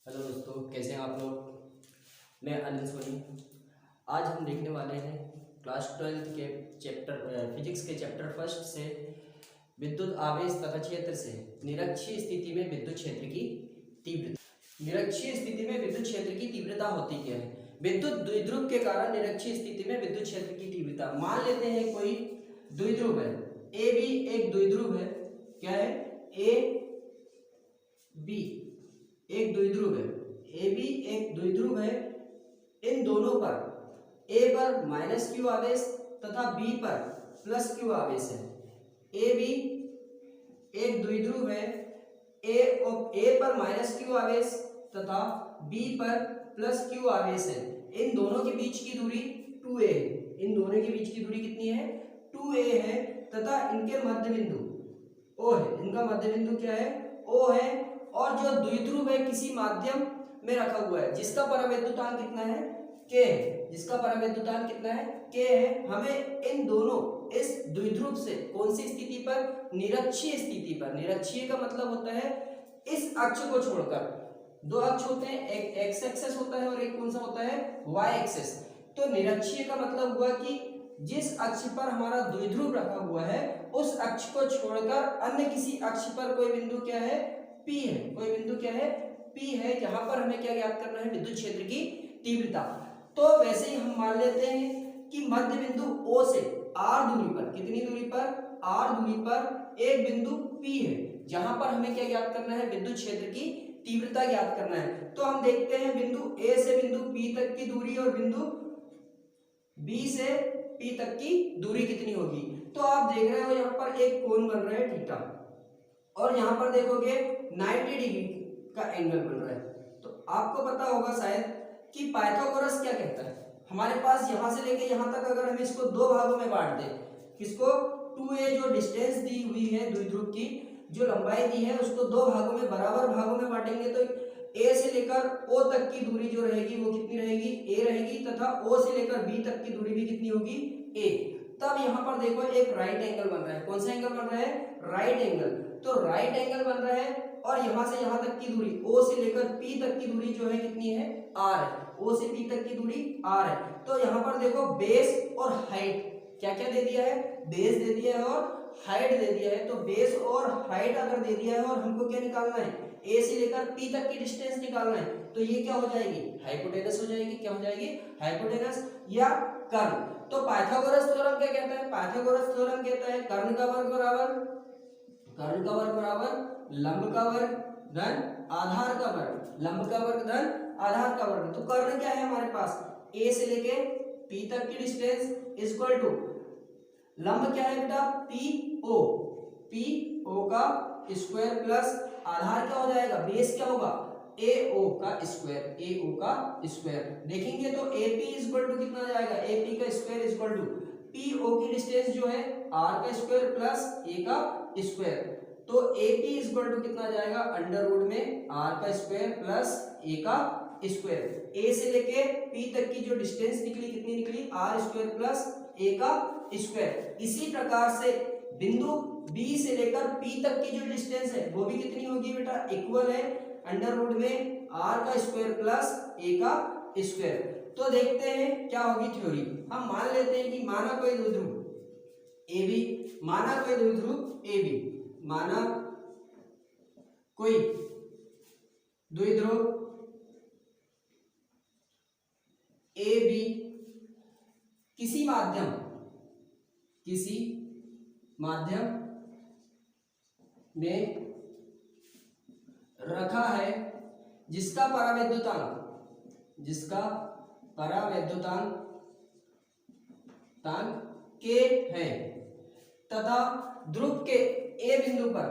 Hello दोस्तों, कैसे हैं आप लोग। मैं अनिल सोनी। आज हम देखने वाले हैं क्लास 12 के चैप्टर फिजिक्स के चैप्टर फर्स्ट से विद्युत आवेश तथा क्षेत्र से निरक्षीय स्थिति में विद्युत क्षेत्र की तीव्रता। निरक्षीय स्थिति में विद्युत क्षेत्र की तीव्रता होती क्या है। विद्युत द्विध्रुव के कारण निरक्षीय स्थिति में विद्युत क्षेत्र की तीव्रता। मान लेते हैं कोई द्विध्रुव है, ए बी एक द्विध्रुव है। क्या है? ए बी एक द्विध्रुव है, ए बी एक द्विध्रुव है। इन दोनों पर ए पर माइनस क्यू आवेश तथा बी पर प्लस क्यू आवेश है। ए बी एक द्विध्रुव है, ए पर माइनस क्यू आवेश तथा बी पर प्लस क्यू आवेश है। इन दोनों के बीच की दूरी 2a है। इन दोनों के बीच की दूरी कितनी है? 2a है तथा इनके मध्य बिंदु O है। इनका मध्य बिंदु क्या है? O है। और जो द्विध्रुव है किसी माध्यम में रखा हुआ है जिसका परावैद्युतांक कितना है? K है। जिसका परावैद्युतांक कितना है? K है। हमें इन दोनों इस द्विध्रुव से कौन सी स्थिति पर? निरक्षीय स्थिति पर। निरक्षीय का मतलब होता है इस अक्ष को छोड़कर। दो अक्ष होते हैं, एक एक्स एक्सेस होता है और एक कौन सा होता है? Y axis. तो निरक्षीय का मतलब हुआ कि जिस अक्ष पर हमारा द्विध्रुव रखा हुआ है उस अक्ष को छोड़कर अन्य किसी अक्ष पर कोई बिंदु क्या है? P है। कोई बिंदु क्या है? P है। जहां पर हमें क्या ज्ञात करना है? विद्युत क्षेत्र की तीव्रता। तो वैसे ही हम मान लेते हैं कि मध्य बिंदु O से R दूरी पर, कितनी दूरी पर? R दूरी पर एक बिंदु P है जहां पर हमें क्या ज्ञात करना है? विद्युत क्षेत्र की तीव्रता ज्ञात करना है। तो हम देखते हैं बिंदु A से बिंदु P तक की दूरी और बिंदु B से P तक की दूरी कितनी होगी। तो आप देख रहे हो यहाँ पर एक कोण बन रहा है थीटा, और यहाँ पर देखोगे 90 डिग्री का एंगल बन रहा है। तो आपको पता होगा शायद कि पाइथागोरस क्या कहता है। हमारे पास यहाँ से लेके यहाँ तक अगर हम इसको दो भागों में बांट दें, किसको? 2a जो डिस्टेंस दी हुई है द्विध्रुव की, जो लंबाई दी है, उसको दो भागों में बराबर भागों में बांटेंगे तो a से लेकर o तक की दूरी जो रहेगी वो कितनी रहेगी? a रहेगी। तथा o से लेकर b तक की दूरी भी कितनी होगी? a। तब यहाँ पर देखो एक राइट एंगल बन रहा है। कौन सा एंगल बन रहा है? Right angle. तो राइट एंगल बन रहा है और यहाँ से यहाँ तक की दूरी O से लेकर P तक की दूरी जो है कितनी है? R है। O से P तक की दूरी R है। तो यहाँ पर देखो बेस और हाइट क्या क्या दे दिया है? बेस दे दिया है और हाइट दे दिया है। तो बेस और हाइट अगर दे दिया है और हमको क्या निकालना है? A से लेकर P तक की डिस्टेंस निकालना है। तो ये क्या हो जाएगी? हाइपोटेनस हो जाएगी। क्या हो जाएगी? हाइपोटेनस या कर्ण। तो पाइथागोरस थ्योरम क्या कहता है? पाइथागोरस थ्योरम कहता है कर्ण का वर्ग बराबर लंब का वर्ग धन आधार का वर्ग। लंब का वर्ग धन आधार का वर्ग। तो कर्ण क्या है हमारे पास? A से लेके P तक की डिस्टेंस इक्वल टू लंब क्या है बेटा? PO का स्क्वायर प्लस आधार क्या हो जाएगा? बेस क्या होगा? AO का स्क्वायर। देखेंगे तो AP इक्वल टू कितना जाएगा? AP का स्क्वायर इक्वल टू PO की डिस्टेंस जो है R का स्क्वायर प्लस A का स्क्वायर। तो AP इक्वल टू कितना जाएगा? अंडर रूट में R का स्क्वायर प्लस A का स्क्वायर। A से लेके P तक की जो डिस्टेंस निकली कितनी निकली? R स्क्वायर प्लस A का स्क्वायर। इसी प्रकार से बिंदु B से लेकर P तक की जो डिस्टेंस है वो भी कितनी होगी बेटा? इक्वल है अंडर रूट में R का स्क्वायर प्लस A का स्क्वायर। तो देखते हैं क्या होगी थ्योरी। हम मान लेते हैं कि माना कोई द्विध्रुव AB, माना कोई द्विध्रुव AB, माना कोई द्विध्रुव AB किसी माध्यम में रखा है जिसका परावैद्युतांक K है तथा ध्रुव के A बिंदु पर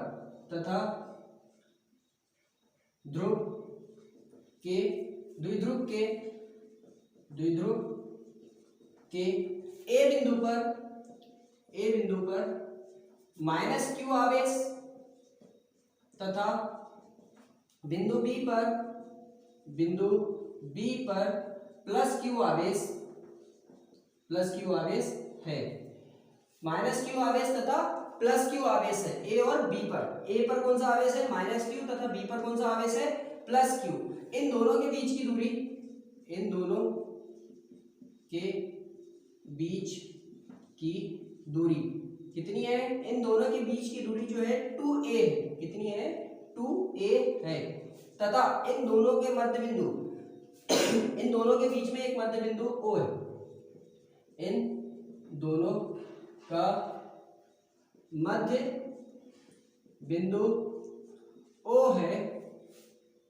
द्विध्रुव के A बिंदु पर माइनस Q आवेश तथा बिंदु B पर प्लस Q आवेश है। माइनस Q आवेश तथा प्लस Q आवेश है A और B पर। A पर कौन सा आवेश है? माइनस Q तथा B पर कौन सा आवेश है? Plus Q। इन दोनों के बीच की दूरी, इन दोनों के बीच की दूरी कितनी है? इन दोनों के बीच की दूरी जो है 2a, कितनी है? 2a है। तथा इन दोनों के मध्य बिंदु इन दोनों के बीच में एक मध्य बिंदु O है। इन दोनों का मध्य बिंदु O है,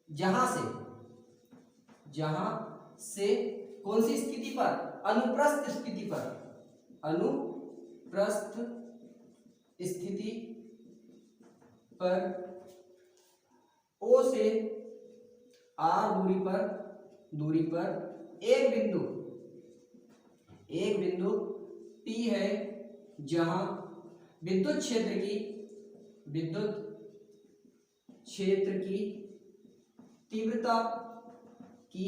जहां से कौन सी स्थिति पर? अनुप्रस्थ स्थिति पर, अनुप्रस्थ स्थिति पर O से R दूरी पर एक बिंदु P है, जहां विद्युत क्षेत्र की तीव्रता की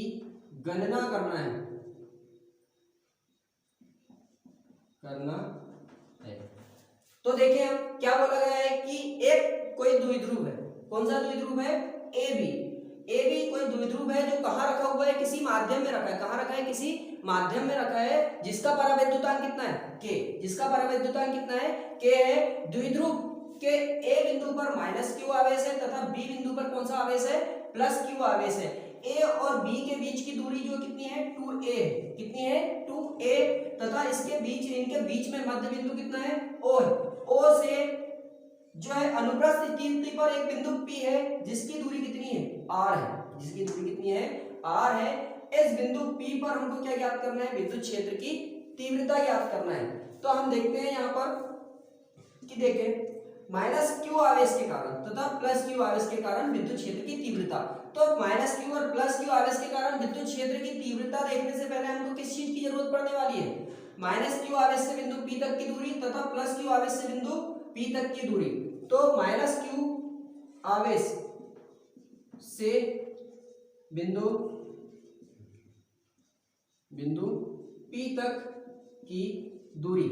गणना करना है। तो देखिए हम क्या बोला गया है कि एक कोई द्विध्रुव है। कौन सा द्विध्रुव है? AB कोई द्विध्रुव है जो कहाँ रखा हुआ है? किसी माध्यम में रखा है। कहाँ रखा है? किसी माध्यम में रखा है, जिसका परावैद्युतांक कितना है? K। जिसका परावैद्युतांक कितना है? K है। द्विध्रुव के A बिंदु पर -q आवेश है तथा B बिंदु पर कौन सा आवेश है? +q आवेश है। A और B के बीच की दूरी जो कितनी है? 2a। कितनी है? 2a। तथा इनके बीच में मध्य बिंदु कितना है? O है। O से जो है अनुप्रस्थ स्थिति पर एक बिंदु P है, जिसकी दूरी कितनी है? R है। जिसकी दूरी कितनी है? R है। इस बिंदु P पर हमको क्या ज्ञात करना है? विद्युत क्षेत्र की तीव्रता ज्ञात करना है। तो हम देखते हैं यहाँ पर कि देखें -q आवेश के कारण तथा +q आवेश के कारण विद्युत क्षेत्र की तीव्रता। तो -q और +q आवेश के कारण विद्युत क्षेत्र की तीव्रता देखने से पहले हमको किस चीज की जरूरत पड़ने वाली है? -q आवेश से बिंदु P तक की दूरी तथा +q आवेश से बिंदु P तक की दूरी। तो -q आवेश से बिंदु P तक की दूरी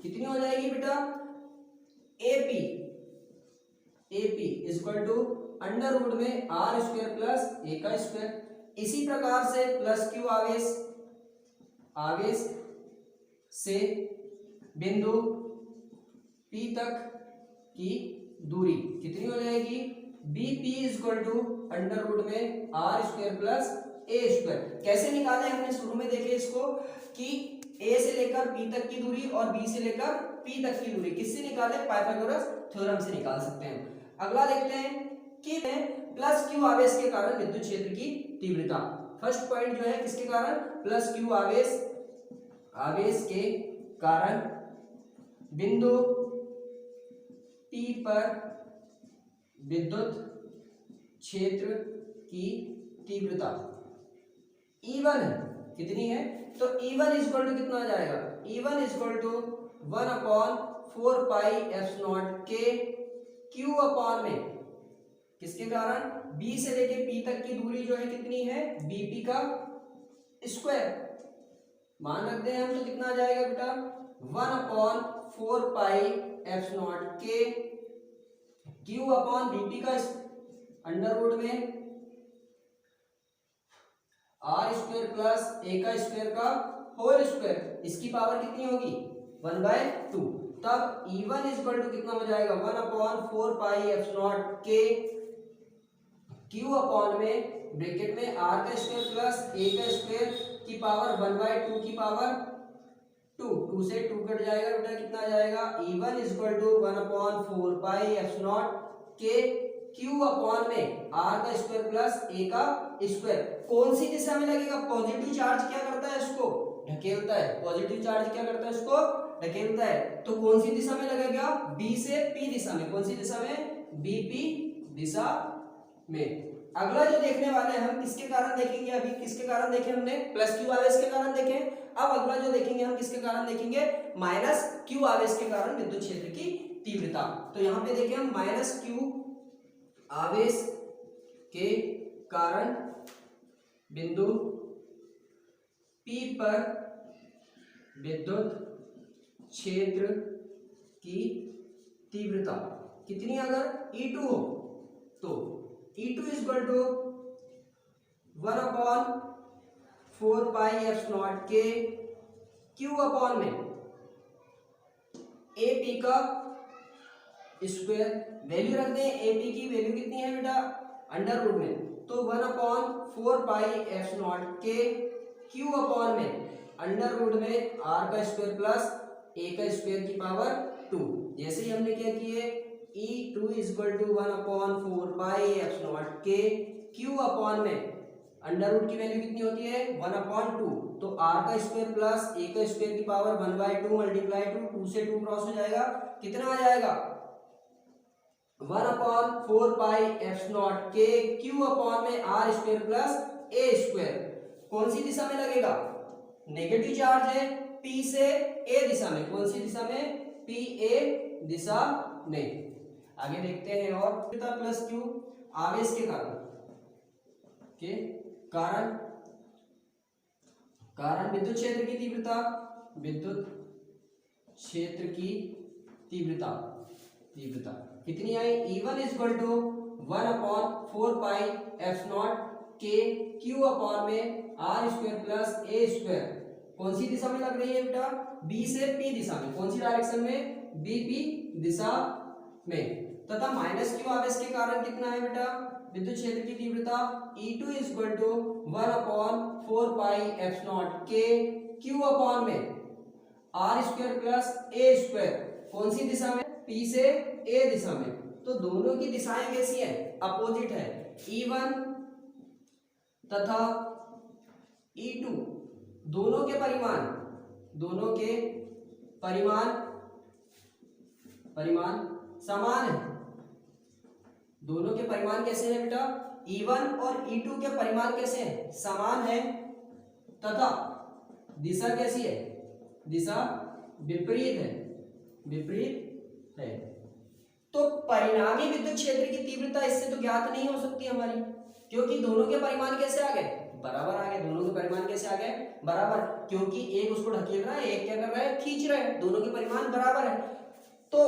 कितनी हो जाएगी बेटा? AP equal to under root में r² प्लस a का स्क्वायर। इसी प्रकार से +q आवेश से बिंदु P तक की दूरी कितनी हो जाएगी? BP equal to under root में r² प्लस a²। कैसे निकाले? हमने शुरू में देखे इसको कि A से लेकर P तक की दूरी और B से लेकर P तक की दूरी किससे निकाले? पाइथागोरस थ्योरम से निकाल सकते हैं। अगला देखते हैं कि +q आवेश के कारण विद्युत क्षेत्र की तीव्रता। फर्स्ट पॉइंट जो है किसके कारण? +q आवेश के कारण बिंदु P पर विद्युत क्षेत्र की तीव्रता E1 है। कितनी है? तो E1 इक्वल टू कितना आ जाएगा? E1 equal to 1/4 pi epsilon k q upon में किसके कारण? B से लेके P तक की दूरी जो है कितनी है? BP का स्क्वायर। मान रखते हैं हम तो कितना आ जाएगा बेटा? 1/4 pi epsilon k q upon BP का अंडर रूट में r² प्लस a का स्क्वायर का होल स्क्वायर। इसकी पावर कितनी होगी? 1/2। तब E1 इक्वल टू कितना हो जाएगा? 1/4 pi epsilon k q upon में ब्रैकेट में r का स्क्वायर प्लस a का स्क्वायर की पावर 1/2 की पावर 2 से 2 कट जाएगा बेटा। कितना आ जाएगा? E1 equal to 1/4 pi epsilon k q upon में r का स्क्वायर प्लस a का स्क्वायर। कौन सी दिशा में लगेगा? पॉजिटिव चार्ज क्या करता है? इसको ढकेलता है। पॉजिटिव चार्ज क्या करता है? इसको ढकेलता है। तो कौन सी दिशा में लगेगा? B से P दिशा में। कौन सी दिशा में? BP दिशा में। अगला जो देखने वाले हैं हम किसके कारण देखेंगे? अभी किसके कारण देखे हमने? +q आवेश के कारण देखे। अब अगला जो देखेंगे हम किसके कारण देखेंगे? -q आवेश के कारण विद्युत क्षेत्र की तीव्रता। तो यहाँ पे देखें हम -q आवेश के कारण बिंदु P पर विद्युत क्षेत्र की तीव्रता कितनी? अगर E2 हो तो E2 इक्वल टू 1/4π के क्यू अपॉन में ए पी का स्क्वायर, वैल्यू रख दें, ए पी की वैल्यू कितनी है बेटा अंडर रूट में, तो 1/4π के क्यू अपॉन में अंडर रूट में आर का स्क्वायर प्लस ए का स्क्वायर की पावर 2। जैसे ही हमने क्या किए E2 = 1/4π के क्यू अपॉन में अंडर रूट की वैल्यू कितनी होती है 1/2, तो r का स्क्वायर प्लस a का स्क्वायर की पावर 1/2 मल्टीप्लाई 2 से 2 क्रॉस हो जाएगा, कितना आ जाएगा 1/4π के क्यू अपॉन में r square plus a square. कौन सी दिशा में लगेगा, नेगेटिव चार्ज है p से a दिशा में, कौन सी दिशा में p a दिशा में। आगे देखते हैं और प्लस क्यू आवेश के कारण विद्युत क्षेत्र की तीव्रता, विद्युत क्षेत्र की तीव्रता कितनी आई E1 = 1/4π के क्यू अपॉन में r square plus a square. कौन सी दिशा में लग रही है बेटा b से p दिशा में, कौन सी डायरेक्शन में bp दिशा में, तथा माइनस क्यू आवेश के कारण कितना है बेटा विद्युत क्षेत्र की तीव्रता E2 = 1/4π के क्यू अपॉन में r square plus a square. कौन सी दिशा में p से a दिशा में, तो दोनों की दिशाएं कैसी है अपोजिट है, E1 तथा E2 दोनों के परिमाण समान है। दोनों के परिमाण कैसे हैं बेटा E1 और E2 के परिमाण कैसे हैं समान है, तथा दिशा कैसी है, दिशा विपरीत है। तो परिणामी विद्युत क्षेत्र की तीव्रता इससे तो ज्ञात नहीं हो सकती हमारी, क्योंकि दोनों के परिमाण कैसे आ गए बराबर आ गए। दोनों के परिमाण कैसे आ गए बराबर, क्योंकि एक उसको ढकेल रहा है, एक क्या कर रहा है खींच रहा है, दोनों के परिमाण बराबर है। तो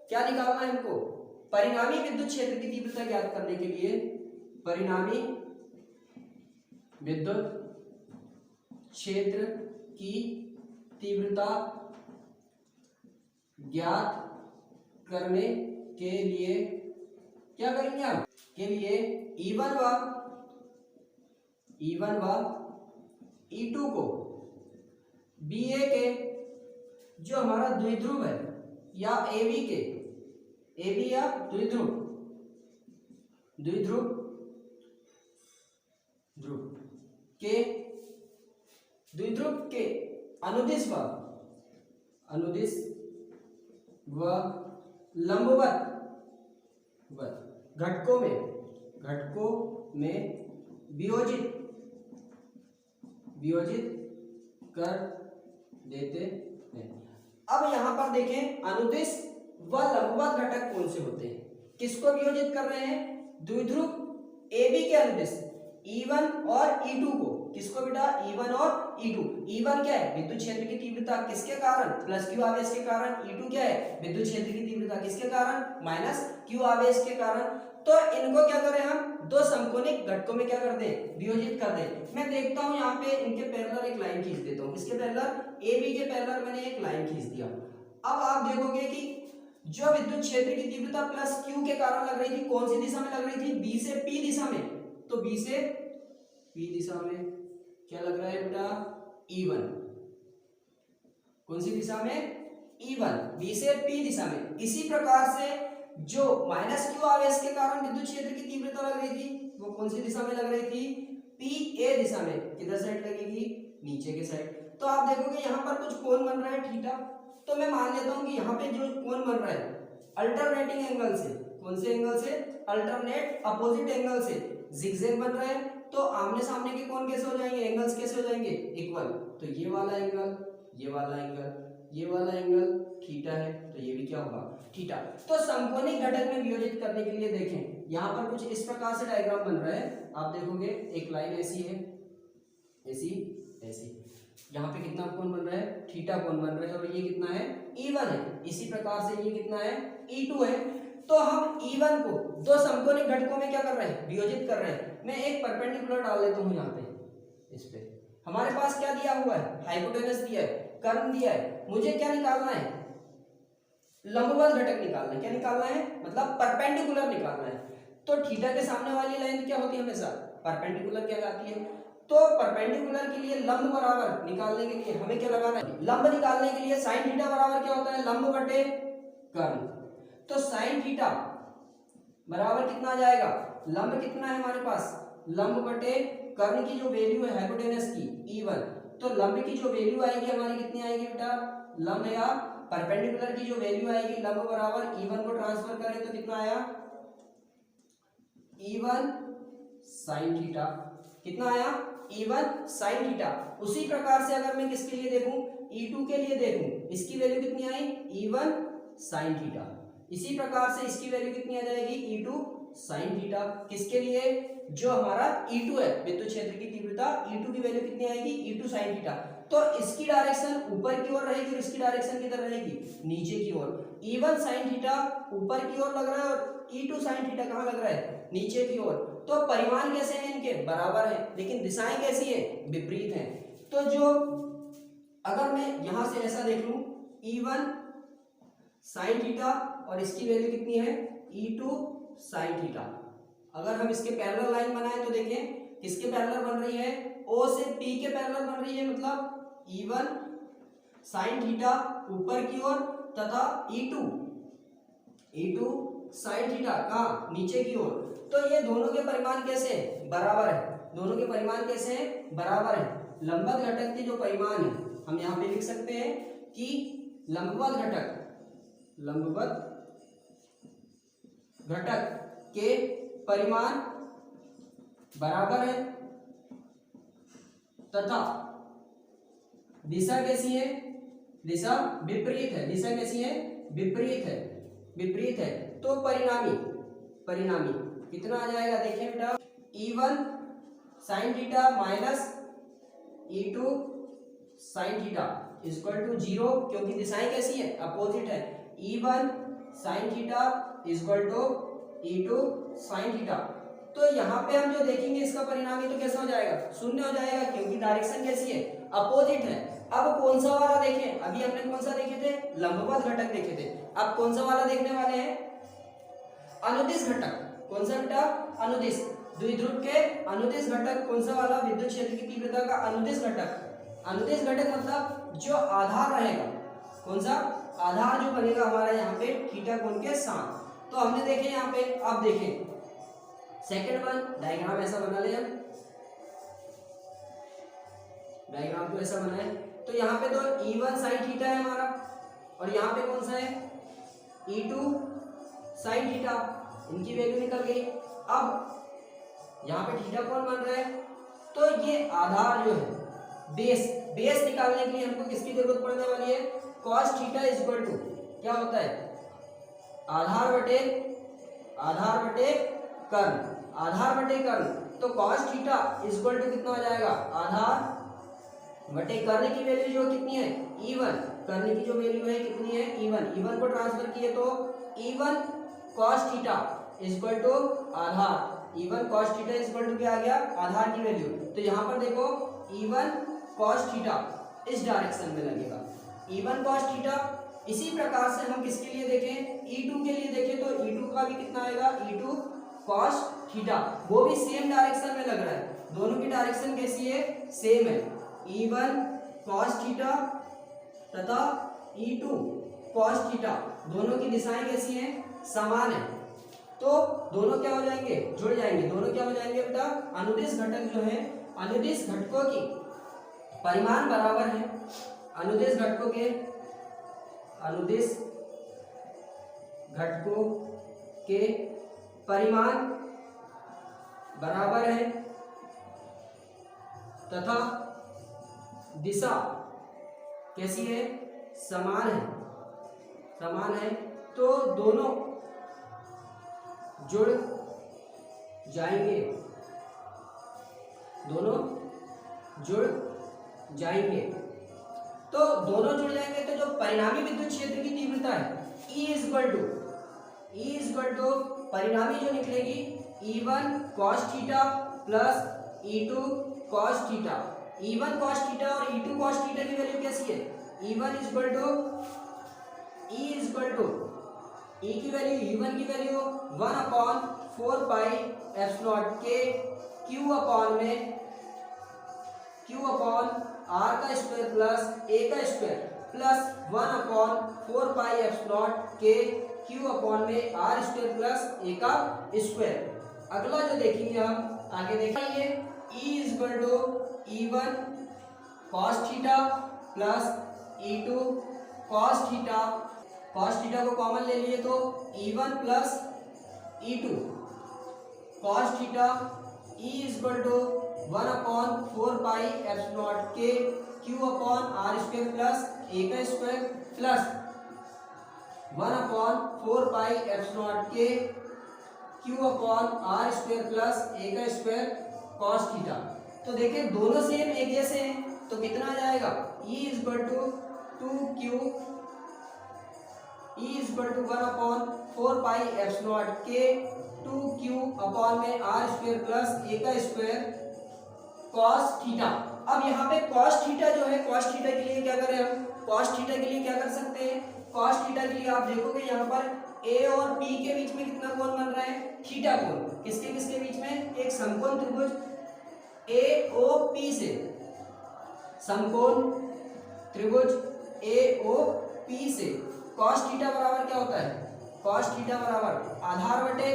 क्या निकालना है हमको, परिणामी विद्युत क्षेत्र की तीव्रता ज्ञात करने के लिए परिणामी विद्युत क्षेत्र की तीव्रता ज्ञात करने के लिए क्या करेंगे हम, के लिए E1 व E2 को BA के जो हमारा द्विध्रुव है या AB या द्विध्रुव के अनुदिश व लंबवत घटकों में वियोजित कर देते हैं। अब यहां पर देखें अनुदिश व लंबवत घटक कौन से होते हैं, किसको वियोजित कर रहे हैं, द्विध्रुव AB के अनुदिश E1 और E2 को, किसको बेटा E1 और E2। E1 क्या है विद्युत क्षेत्र की तीव्रता किसके कारण प्लस क्यू आवेश के कारण, E2 क्या है विद्युत क्षेत्र की तीव्रता किसके कारण माइनस क्यू आवेश के कारण। तो इनको क्या करें हम दो समकोणिक घटकों में क्या कर दें वियोजित कर दें। मैं देखता हूं यहाँ पे इनके पैरेलल एक लाइन खींच देता हूं, किसके पैरेलल AB के पैरेलल मैंने एक लाइन खींच दिया। अब आप देखोगे कि जो विद्युत क्षेत्र की तीव्रता प्लस क्यू के कारण लग रही थी कौन सी दिशा में लग रही थी, B से P दिशा में, तो B से P दिशा में क्या लग रहा है बेटा E1, कौन सी दिशा में E1 B से P दिशा में। इसी प्रकार से जो माइनस क्यू आवेश के कारण विद्युत क्षेत्र की तीव्रता लग रही थी वो कौन सी दिशा में लग रही थी PA दिशा में, किधर साइड लगेगी नीचे के साइड। तो आप देखोगे यहाँ पर कुछ कोण बन रहा है थीटा, तो मैं मान लेता हूं कि यहाँ पे जो कोण बन रहा है अल्टरनेटिंग एंगल से, कौन से एंगल से अल्टरनेट अपोजिट एंगल से जिगजैग बन रहा है, तो आमने सामने के कोण कैसे हो जाएंगे, एंगल्स कैसे हो जाएंगे इक्वल। तो ये वाला एंगल थीटा है, तो ये भी क्या होगा थीटा। तो समकोणिक घटक में वियोजित करने के लिए देखें यहाँ पर कुछ इस प्रकार से डायग्राम बन रहा है। आप देखोगे एक लाइन ऐसी है, ऐसी यहाँ पे कितना कोण बन रहा है थीटा कोण बन रहा है, और ये कितना है E1 है। इसी प्रकार से ये कितना है E2 है। तो हम E1 को दो समकोणिक घटकों में क्या कर रहे हैं वियोजित कर रहे हैं। मैं एक परपेंडिकुलर डाल लेता हूँ यहाँ पे, इस पे हमारे पास क्या दिया हुआ है, हाइपोटेनस दिया है, कर्व दिया है, मुझे क्या निकालना है, लंबवत घटक निकालना है। क्या निकालना है, मतलब परपेंडिकुलर निकालना है। तो थीटा के सामने वाली लाइन क्या होती है, हमेशा परपेंडिकुलर क्या कहलाती है। तो परपेंडिकुलर के लिए लंब बराबर निकालने के लिए हमें क्या लगाना है, लंब निकालने के लिए साइन थीटा बराबर क्या होता है, लंब बटे कर्ल। तो साइन थीटा बराबर कितना आ जाएगा, लंब कितना है हमारे पास, लंब बटे कर्ल की जो वैल्यू है हाइपोटेनस की E1, तो लंब की जो वैल्यू आएगी हमारी कितनी आएगी बेटा, लंब या परपेंडिकुलर की जो वैल्यू आएगी लंब बराबर E1 को ट्रांसफर करें तो कितना आया, E1 sin थीटा, कितना आया, E1 sin थीटा। उसी प्रकार से अगर मैं किसके लिए देखूं, E2 के लिए देखूं, इसकी वैल्यू कितनी आई, E1 sin थीटा। इसी प्रकार से इसकी वैल्यू कितनी आ जाएगी, E2 sin थीटा। किसके लिए, जो हमारा E2 है, विद्युत क्षेत्र की तीव्रता, E2 की वैल्यू कितनी आएगी, E2 sin थीटा। तो इसकी डायरेक्शन ऊपर की ओर रहेगी और इसकी डायरेक्शन किधर रहेगी, नीचे की ओर। E1 sin थीटा ऊपर की ओर लग रहा है और E2 sin थीटा कहाँ लग रहा है, नीचे की ओर। तो परिमाण कैसे हैं इनके, बराबर है, लेकिन दिशाएं कैसी है, विपरीत हैं। तो जो अगर मैं यहां से ऐसा देख लूं, E1 sin थीटा और इसकी वैल्यू कितनी है, E2 sin थीटा। अगर हम इसके पैरेलल लाइन बनाएं तो देखें किसके पैरेलल बन रही है, O से P के पैरेलल बन रही है, मतलब E1 sin थीटा ऊपर की ओर तथा E2 sin थीटा कहाँ, नीचे की ओर। तो ये दोनों के परिमाण कैसे हैं, बराबर है, दोनों के परिमाण कैसे हैं, बराबर है। लंबवत घटक के जो परिमाण है हम यहाँ पे लिख सकते हैं कि लंबवत घटक के परिमाण बराबर है तथा दिशा कैसी है, दिशा विपरीत है, दिशा कैसी है, विपरीत है। तो परिणामी कितना आ जाएगा, देखिए बेटा, E1 sin theta minus E2 sin theta equal to 0, क्योंकि दिशाएं कैसी है, अपोजिट है। E1 sin theta equal to E2 sin theta. तो यहाँ पे हम जो देखेंगे इसका परिणामी तो कैसा हो जाएगा, शून्य हो जाएगा, क्योंकि डायरेक्शन कैसी है, अपोजिट है। अब कौन सा वाला देखें, अभी हमने कौन सा देखे थे, लंबवत घटक देखे थे। अब कौन सा वाला देखने वाले हैं, अनुदिश घटक। कौन सा बेटा, अनुदिश, द्विध्रुव के अनुदिश घटक। कौन सा वाला, विद्युत क्षेत्र की तीव्रता का अनुदिश घटक। अनुदिश घटक मतलब जो आधार रहेगा, कौन सा, आधार जो बनेगा हमारा यहाँ पे थीटा कोण के साथ। तो हमने देखे यहाँ पे, अब देखें सेकंड वन, डायग्राम ऐसा बना ले, हम डायग्राम को ऐसा बनाए तो यहाँ पे तो E1 sin थीटा है हमारा, और यहाँ पे कौन सा है, E2 sin थीटा, इनकी वैल्यू निकल गई। अब यहाँ पे थीटा कौन बन रहा है, तो ये आधार जो है, बेस निकालने के लिए हमको किसकी जरूरत पड़ने वाली है, cos थीटा इक्वल टू क्या होता है, आधार बटे कर्ण। तो cos थीटा इक्वल टू कितना हो जाएगा, आधार बटे कर्ण की वैल्यू जो कितनी है, E1, कर्ण की जो वैल्यू है कितनी है, E1 को ट्रांसफर किए तो E1 cos theta equal to आधार, E1 cos theta equal to क्या आ गया, आधार की वैल्यू। तो यहाँ पर देखो E1 cos थीटा इस डायरेक्शन में लगेगा, E1 cos थीटा। इसी प्रकार से हम किसके लिए देखें, E2 के लिए देखें तो E2 का भी कितना आएगा, E2 cos थीटा, वो भी सेम डायरेक्शन में लग रहा है, दोनों की डायरेक्शन कैसी है, सेम है। E1 cos थीटा तथा E2 cos थीटा, दोनों की दिशाएं कैसी हैं, समान है। तो दोनों क्या हो जाएंगे, जुड़ जाएंगे, दोनों क्या हो जाएंगे बेटा, अनुदिश घटक जो है, अनुदिश घटकों की परिमाण बराबर है, अनुदिश घटकों के परिमाण बराबर है तथा दिशा कैसी है, समान है। तो दोनों जुड़ जाएंगे, तो दोनों जुड़ जाएंगे तो जो परिणामी विद्युत क्षेत्र की तीव्रता है E इक्वल टू परिणामी जो निकलेगी E1 cos theta plus E2 cos theta. E1 cos theta और E2 cos थीटा की वैल्यू कैसी है? E1 इक्वल टू E की वैल्यू E1 की वैल्यू 1/4 पाई एप्सिलॉन के Q अपॉन R का स्क्वायर प्लस A का स्क्वायर प्लस 1/4 पाई एप्सिलॉन के Q अपॉन में R स्क्वायर प्लस A का स्क्वायर। अगला जो देखेंगे हम आगे देखेंगे E equal to E1 cos theta plus E2 cos theta. cos theta को कॉमन ले लिए तो E1 plus E2 cos theta E equal to 1/4 pi epsilon के Q upon R square plus A का स्क्वायर प्लस 1/4 पाई एप्सिलॉन के Q upon R square plus A का square cos theta. तो देखिए दोनों सेम एक जैसे हैं तो कितना आ जाएगा? E equal to 1/4 pi epsilon के 2Q अपॉन में R स्क्वायर प्लस A का स्क्वायर cos थीटा। अब यहाँ पे cos थीटा जो है, cos थीटा के लिए क्या करें हम? cos थीटा के लिए क्या कर सकते हैं? cos थीटा के लिए आप देखोगे यहाँ पर A और P के बीच में कितना कोण बन रहा है? थीटा कोण। किसके किसके बीच में? एक समकोण त्रिभुज AOP से, समकोण त्रिभुज AOP से cos थीटा बराबर क्या होता है? cos थीटा बराबर आधार बटे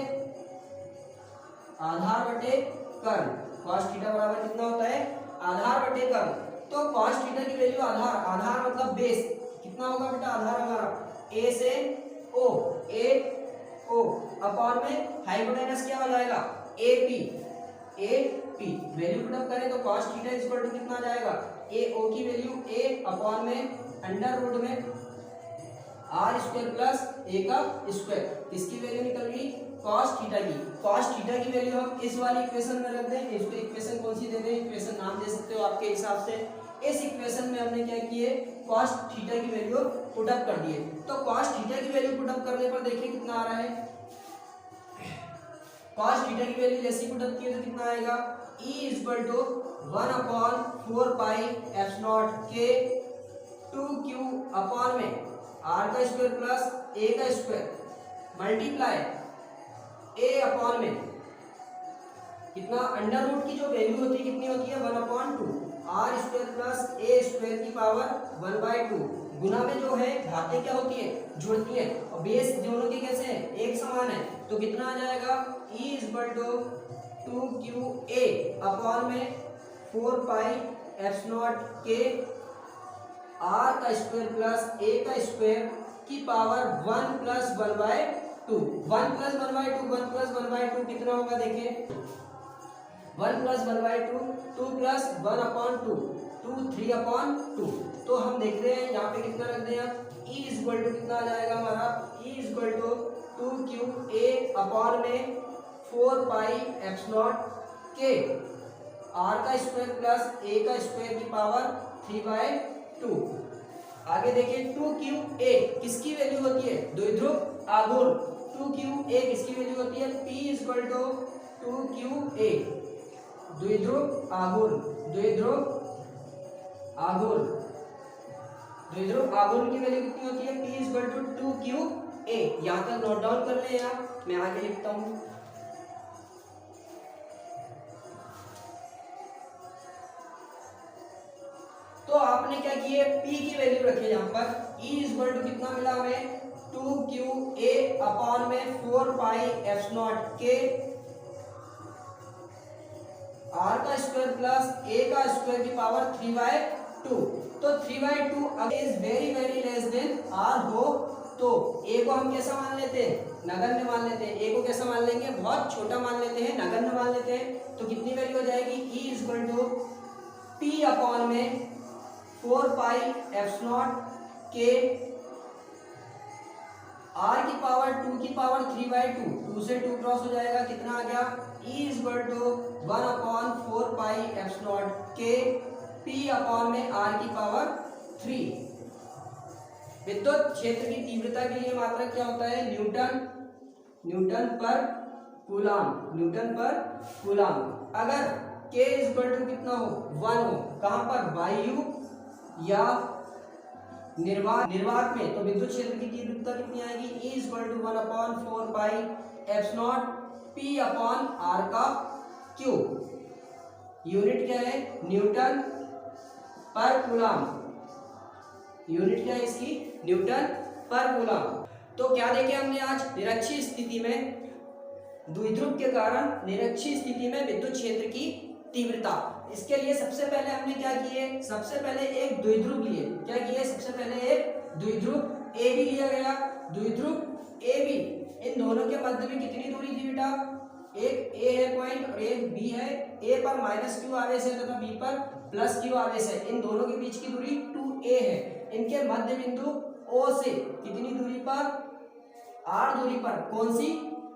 कर्ण। cos थीटा बराबर कितना होता है? आधार बटे कर्ण। तो cos थीटा की वैल्यू आधार मतलब बेस कितना होगा बेटा? आधार हमारा A से O अपॉन में हाइपोटेनस क्या हो जाएगा? AP वैल्यू पुट अप करें तो cos थीटा इक्वल टू कितना आ जाएगा? AO की वैल्यू A अपॉन में अंडर रूट में R स्क्वायर प्लस A का स्क्वायर। किसकी वैल्यू निकल गई? cos थीटा की। cos थीटा की वैल्यू हम इस वाली इक्वेशन में रख दें। इसको इक्वेशन कौन सी दे दें? इक्वेशन नाम दे सकते हो आपके हिसाब से। इस इक्वेशन में हमने क्या किए? cos थीटा की वैल्यू पुट अप कर दिए। तो cos थीटा की वैल्यू पुट अप करने पर देखिए कितना आ रहा है? cos थीटा की वैल्यू जैसे पुट अप किए तो कितना आएगा? E equal to 1/4 pi epsilon के 2Q अपॉन में R का स्क्वायर प्लस A का स्क्वायर मल्टीप्लाई A अपॉन में कितना? अंडर रूट की जो वैल्यू होती है कितनी होती है? 1/2 R square plus A square की पावर 1/2। गुना में जो है घातें क्या होती है? जुड़ती है। और बेस दोनों के कैसे हैं? एक समान है। तो कितना आ जाएगा? E equal to 2QA upon में 4 पाई एप्सिलॉन के R का स्क्वायर प्लस A का स्क्वायर की पावर 1 प्लस 1/2। 1 प्लस 1/2 कितना होगा? देखिए 1 प्लस 1/2 2 प्लस 1/2 2 3/2। तो हम देख रहे हैं यहाँ पे कितना रख दें? E इक्वल टू कितना आ जाएगा हमारा? E equal to 2QA upon में 4 पाई एप्सिलॉन के R का स्क्वायर प्लस A का स्क्वायर की पावर 3/2। आगे देखिए 2QA किसकी वैल्यू होती है? द्विध्रुव आघूर्ण। 2QA किसकी वैल्यू होती है? P इक्वल टू 2QA द्विध्रुव आघूर्ण की वैल्यू कितनी होती है? P equal to 2QA। यहाँ तक नोट डाउन कर लें आप, मैं आगे लिखता हूँ। तो आपने क्या किए? P की वैल्यू रखी यहाँ पर। E इक्वल टू कितना मिला हमें? 2QA अपॉन में 4 पाई एप्सिलॉन के R का स्क्वायर प्लस A का स्क्वायर की पावर 3/2। तो 3/2 is very less than R हो तो A को हम कैसा मान लेते हैं? नगण्य मान लेते हैं। A को कैसा मान लेंगे? बहुत छोटा मान लेते हैं, नगण्य मान लेते हैं। तो कितनी वैल्यू हो जाएगी? E equal to P upon में 4 पाई एप्सिलॉन के R की पावर 2 की पावर 3/2। 2 से 2 क्रॉस हो जाएगा, कितना आ गया? E equal to 1/4 pi epsilon के P अपॉन में R की पावर 3। विद्युत क्षेत्र की तीव्रता के लिए मात्रक क्या होता है? न्यूटन पर कूलाम। अगर k इक्वल टू कितना हो 1 हो, कहां पर वायु या निर्वात में, तो विद्युत क्षेत्र की तीव्रता कितनी आएगी E equal to 1/4 pi epsilon P upon R का क्यूब। यूनिट क्या है न्यूटन पर कूलम, यूनिट क्या है इसकी न्यूटन पर कूलम। तो क्या देखे हमने आज निरक्षीय स्थिति में, द्विध्रुव के कारण निरक्षीय स्थिति में विद्युत क्षेत्र की तीव्रता। इसके लिए सबसे पहले हमने क्या किए, सबसे पहले एक द्विध्रुव लिए, क्या किए सबसे पहले एक द्विध्रुव ए बी लिया गया। द्विध्रुव ए बी, इन दोनों के मध्य में कितनी दूरी थी बेटा, एक ए है पॉइंट और एक बी है। ए पर माइनस क्यू आवेश है तथा बी पर प्लस क्यू आवेश है। इन दोनों के बीच की दूरी 2a है। इनके मध्य बिंदु O से कितनी दूरी पर, r दूरी पर, कौन सी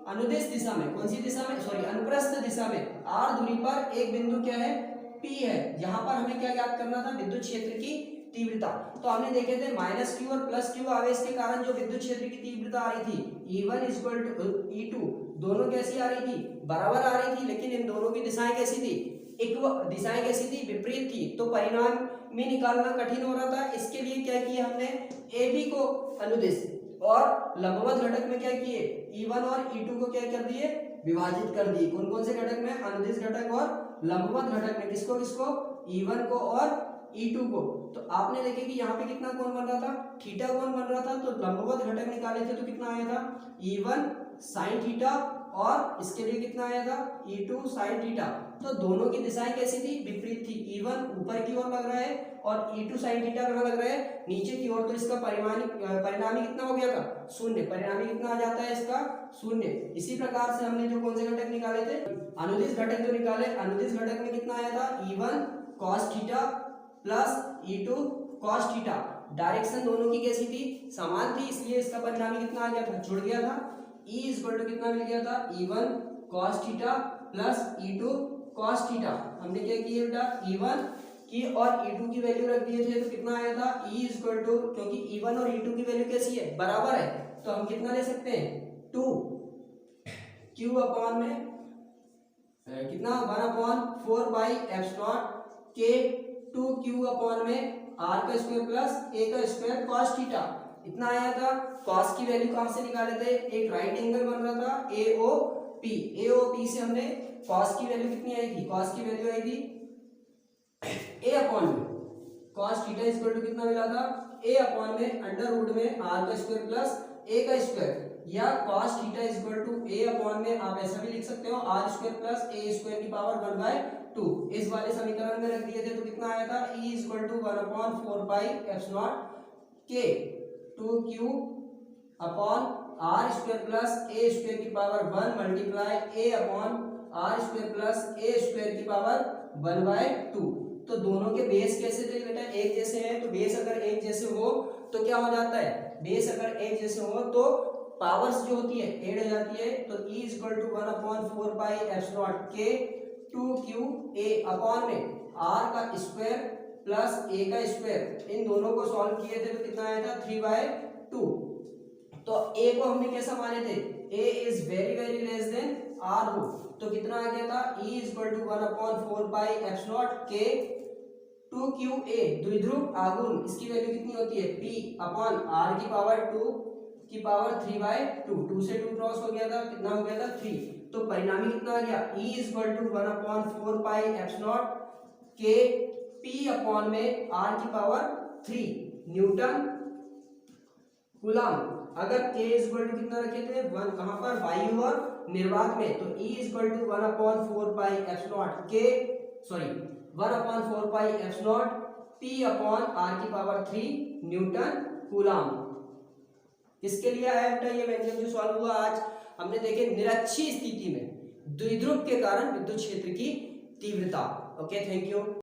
अनुदिश दिशा में, कौन सी दिशा में, सॉरी अनुप्रस्थ दिशा में r दूरी पर एक बिंदु क्या है P है। यहाँ पर हमें क्या ज्ञात करना था, विद्युत क्षेत्र की तीव्रता। तो हमने देखे थे माइनस क्यू और प्लस क्यू आवेश के कारण जो विद्युत क्षेत्र की तीव्रता आ रही थी E1 इक्वल टू E2, दोनों कैसी आ रही थी, बराबर आ रही थी, लेकिन इन दोनों की दिशाएं कैसी थी, दिशाएं कैसी थी, विपरीत थी। तो परिणाम में निकालना कठिन हो रहा था। इसके लिए क्या किया हमने, ए बी को अनुदिश और लंबवत घटक में क्या किए, E1 और E2 को क्या कर दिए, विभाजित कर दिए। कौन कौन से घटक में, अनुदिश घटक और लंबवत घटक में। किसको किसको, E1 को और E2 को। तो आपने देखे कि यहाँ पे कितना कोण बन रहा था, थीटा कोण बन रहा था। तो लंबवत घटक निकाले थे तो कितना आया था, E1 साइन थीटा, और इसके लिए कितना आया था, E2 साइन थीटा। तो दोनों की दिशाएं कैसी थी, विपरीत थी। E1 ऊपर की ओर लग रहा है और E2 साइन थीटा कहाँ लग रहा है, नीचे की ओर। तो इसका परिणामी कितना हो गया था, शून्य। परिणामी कितना आ जाता है इसका, शून्य। इसी प्रकार से हमने जो कौन से घटक निकाले थे, अनुदिश घटक जो निकाले, अनुदिश घटक में कितना आया था, E1 cos theta plus E2 cos theta. Direction दोनों की कैसी थी, समान थी, इसलिए इसका परिणामी कितना आ गया था, जुड़ गया था। E इक्वल टू कितना मिल गया था, E1 cos theta plus E2 cos theta. हमने क्या किया बेटा, E1 की और E2 की वैल्यू रख दिए थे, तो कितना आया था, E इक्वल टू, क्योंकि E1 और E2 की वैल्यू कैसी है, बराबर है, तो हम कितना ले सकते हैं, 2 क्यू अपॉन में कितना 1/4 बाई एप्सिलॉन के 2 क्यू अपॉन में r का स्क्वायर प्लस a का स्क्वायर cos थीटा। इतना आया था। cos की वैल्यू कहां से निकाले थे, एक राइट एंगल बन रहा था AOP, AOP से हमने cos की वैल्यू कितनी आई थी, cos की वैल्यू आई थी a अपॉन में cos थीटा इक्वल टू कितना मिला था, a अपॉन में अंडर रूट में r का स्क्वायर प्लस a का स्क्वायर, या cos theta equal to a upon में आप ऐसा भी लिख सकते हो r square plus a square की पावर 1/2। इस वाले समीकरण में रख दिए थे तो कितना आया था, E equal to 1/4 pi epsilon के 2q upon r square plus a square की power 1 multiply a upon r square plus a square की पावर 1/2। तो दोनों के बेस कैसे थे बेटा, एक जैसे हैं। तो बेस अगर एक जैसे हो तो क्या हो जाता है, बेस अगर एक जैसे हो तो पावर्स जो होती है ऐड हो जाती है। तो E equal to 1/4 pi epsilon के 2qa अपॉन में r का स्क्वायर प्लस a का स्क्वायर, इन दोनों को सॉल्व किए थे तो कितना आया था, 3/2। तो a को हमने कैसा माने थे, a is very very less than r हो, तो कितना आ गया था, E equal to 1/4 pi epsilon के 2qa द्विध्रुव आघूर्ण, इसकी वैल्यू कितनी होती है, p अपॉन r की पावर 2 की पावर 3/2। 2 से 2 क्रॉस हो गया था, कितना हो गया था, 3। तो परिणामी कितना आ गया, E equal to 1/4 pi epsilon के P अपॉन में R की पावर 3 न्यूटन कूलम। अगर K इक्वल टू कितना रखे थे, 1 कहां पर, वायु और निर्वात में, तो E equal to 1/4 pi epsilon के, sorry 1/4 pi epsilon P upon R की पावर 3 न्यूटन कूलम। किसके लिए आया बेटा ये व्यंजक जो सॉल्व हुआ आज, हमने देखे निरक्षीय स्थिति में द्विध्रुव के कारण विद्युत क्षेत्र की तीव्रता। Okay, thank you.